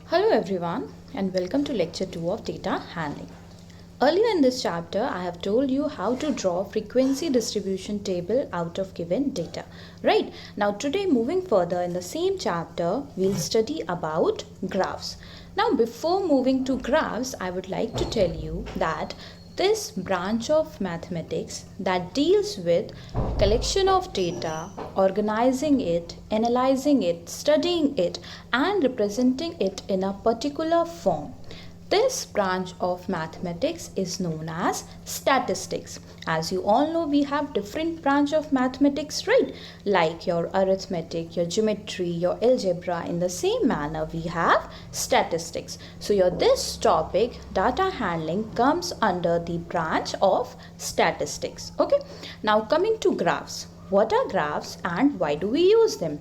Hello everyone and welcome to lecture 2 of data handling. Earlier in this chapter I have told you how to draw frequency distribution table out of given data. Right, now today moving further in the same chapter we'll study about graphs. Now before moving to graphs I would like to tell you that this branch of mathematics that deals with collection of data, organizing it, analyzing it, studying it and representing it in a particular form. This branch of mathematics is known as statistics. As you all know, we have different branch of mathematics, right? Like your arithmetic, your geometry, your algebra. In the same manner, we have statistics. So this topic, data handling, comes under the branch of statistics. Okay. Now coming to graphs. What are graphs and why do we use them?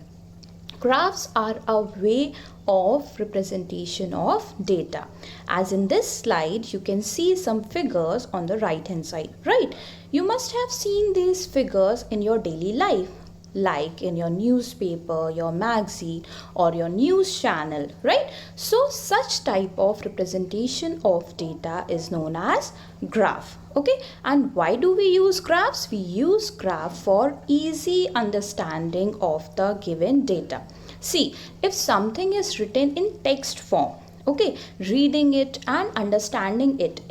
Graphs are a way of representation of data. As in this slide, you can see some figures on the right hand side, right? You must have seen these figures in your daily life, like in your newspaper, your magazine or your news channel, right? So such type of representation of data is known as graph. Okay, and why do we use graphs? We use graph for easy understanding of the given data. See, if something is written in text form, okay, reading it and understanding it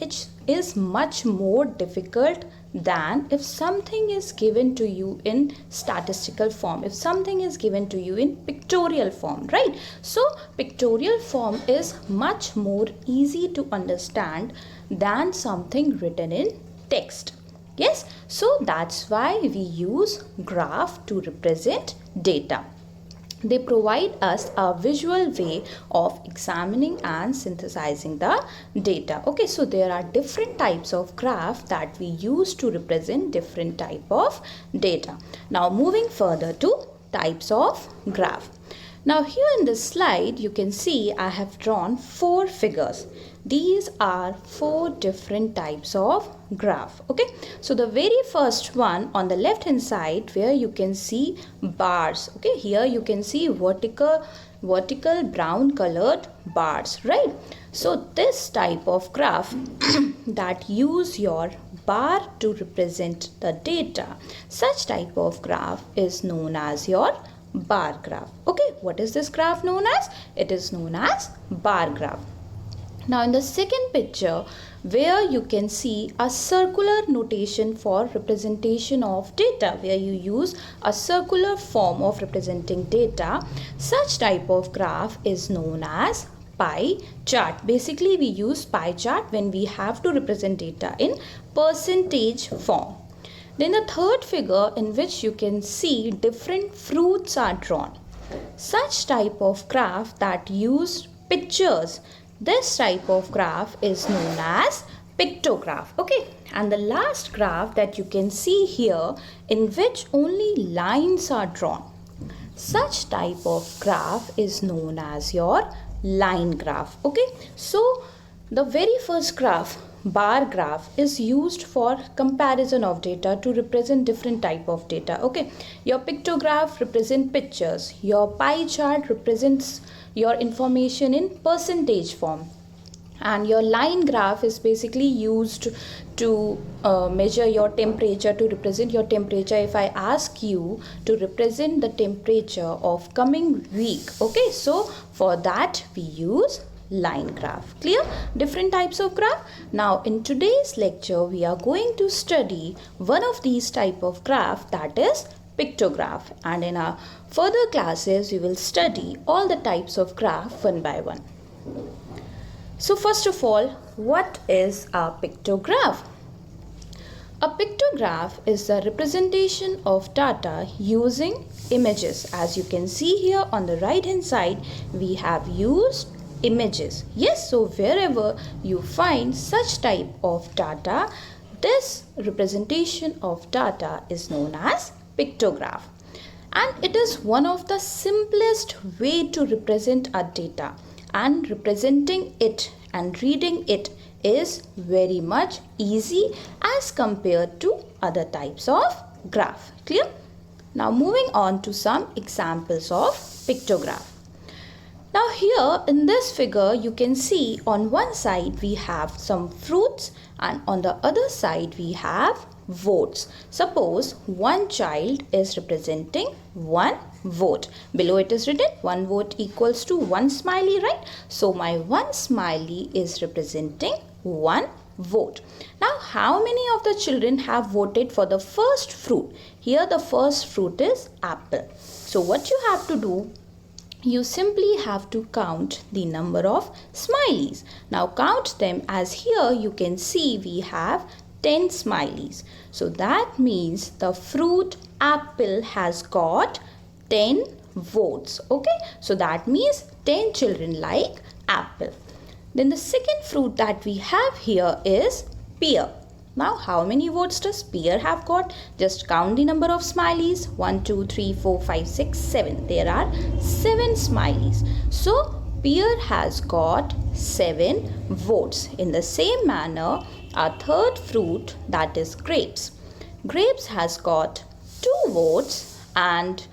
is much more difficult than if something is given to you in statistical form, if something is given to you in pictorial form, right? So pictorial form is much more easy to understand than something written in text. Yes, so that's why we use graph to represent data. They provide us a visual way of examining and synthesizing the data. Okay, so there are different types of graph that we use to represent different type of data. Now moving further to types of graph. Now here in this slide you can see I have drawn 4 figures. These are 4 different types of graph. Okay, so the very first one on the left hand side where you can see bars. Okay, here you can see vertical brown colored bars, right? So this type of graph that use your bar to represent the data, such type of graph is known as your bar graph. Okay, what is this graph known as? It is known as bar graph. Now in the second picture where you can see a circular notation for representation of data, where you use a circular form of representing data, such type of graph is known as pie chart. Basically we use pie chart when we have to represent data in percentage form. Then the third figure in which you can see different fruits are drawn. Such type of graph that use pictures, this type of graph is known as pictograph. Okay, and the last graph that you can see here in which only lines are drawn, such type of graph is known as your line graph. Okay, so the very first graph, bar graph, is used for comparison of data to represent different type of data. Okay, your pictograph represent pictures, your pie chart represents your information in percentage form, and your line graph is basically used to measure your temperature, to represent your temperature. If I ask you to represent the temperature of coming week, okay, so for that we use line graph. Clear? Different types of graph. Now in today's lecture we are going to study one of these type of graph, that is pictograph, and in our further classes we will study all the types of graph one by one. So first of all, what is a pictograph? A pictograph is the representation of data using images. As you can see here on the right hand side, we have used images. Yes, so wherever you find such type of data, this representation of data is known as pictograph. And it is one of the simplest way to represent a data, and representing it and reading it is very much easy as compared to other types of graph. Clear? Now moving on to some examples of pictograph. Now here in this figure you can see on one side we have some fruits and on the other side we have votes. Suppose one child is representing one vote. Below it is written one vote equals to one smiley, right? So my one smiley is representing one vote. Now how many of the children have voted for the first fruit? Here the first fruit is apple. So what you have to do, you simply have to count the number of smileys. Now count them, as here you can see we have 10 smileys. So that means the fruit apple has got 10 votes. Okay, so that means 10 children like apple. Then the second fruit that we have here is pear. Now how many votes does pear have got? Just count the number of smileys. 1, 2, 3, 4, 5, 6, 7. There are 7 smileys. So pear has got 7 votes. In the same manner, our third fruit, that is grapes. Grapes has got 2 votes, and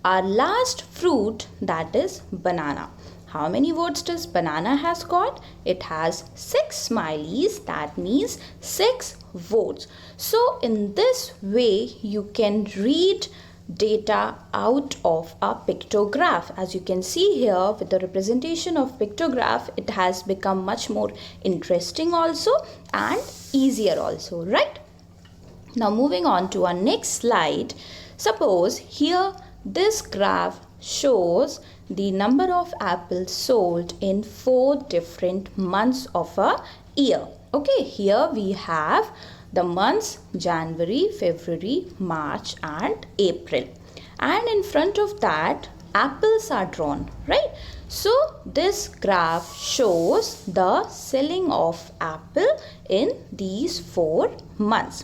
our last fruit, that is banana. How many votes does banana has got? It has 6 smileys, that means 6 votes. So in this way you can read data out of a pictograph. As you can see here with the representation of pictograph, it has become much more interesting also and easier also, right? Now moving on to our next slide. Suppose here this graph shows the number of apples sold in 4 different months of a year. Okay, here we have the months January, February, March and April. And in front of that, apples are drawn, right? So this graph shows the selling of apple in these 4 months.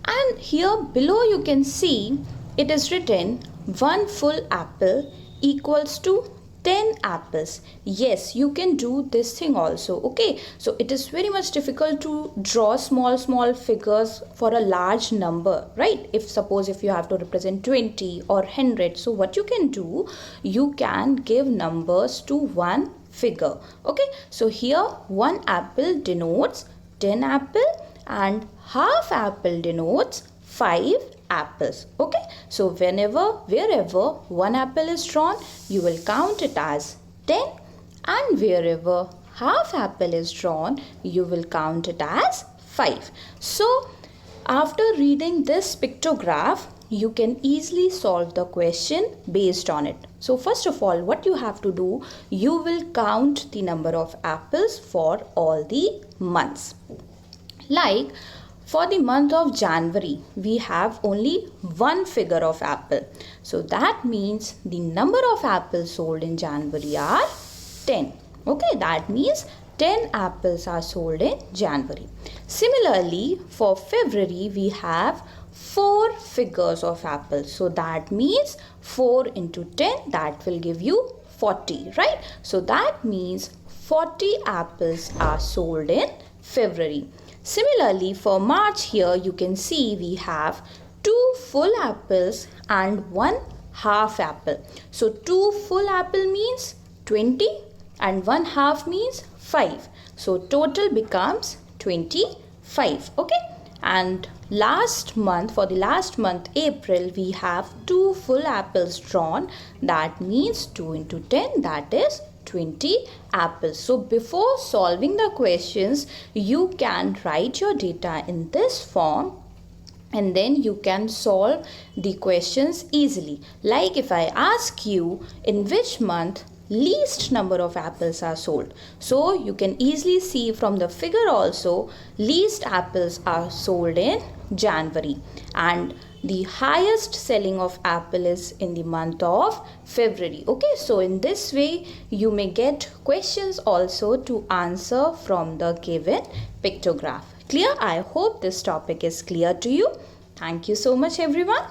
And here below you can see it is written 1 full apple equals to 10 apples. Yes, you can do this thing also. Okay, so it is very much difficult to draw small figures for a large number, right? If suppose if you have to represent 20 or 100, so what you can do, you can give numbers to one figure. Okay, so here 1 apple denotes 10 apple and half apple denotes 5 apples. Okay, so wherever 1 apple is drawn, you will count it as 10, and wherever half apple is drawn, you will count it as 5. So after reading this pictograph, you can easily solve the question based on it. So first of all, what you have to do, you will count the number of apples for all the months. Like for the month of January, we have only 1 figure of apple. So that means the number of apples sold in January are 10. Okay, that means 10 apples are sold in January. Similarly, for February, we have 4 figures of apples. So that means 4 into 10, that will give you 40, right? So that means 40 apples are sold in February. Similarly, for March, here you can see we have 2 full apples and 1 half apple. So 2 full apple means 20 and 1 half means 5. So total becomes 25. Okay, and last month, for the last month April, we have 2 full apples drawn. That means 2 into 10, that is 20 apples. So before solving the questions, you can write your data in this form and then you can solve the questions easily. Like if I ask you in which month least number of apples are sold, so you can easily see from the figure also, least apples are sold in January and the highest selling of apple is in the month of February. Okay, so in this way you may get questions also to answer from the given pictograph. Clear? I hope this topic is clear to you. Thank you so much everyone.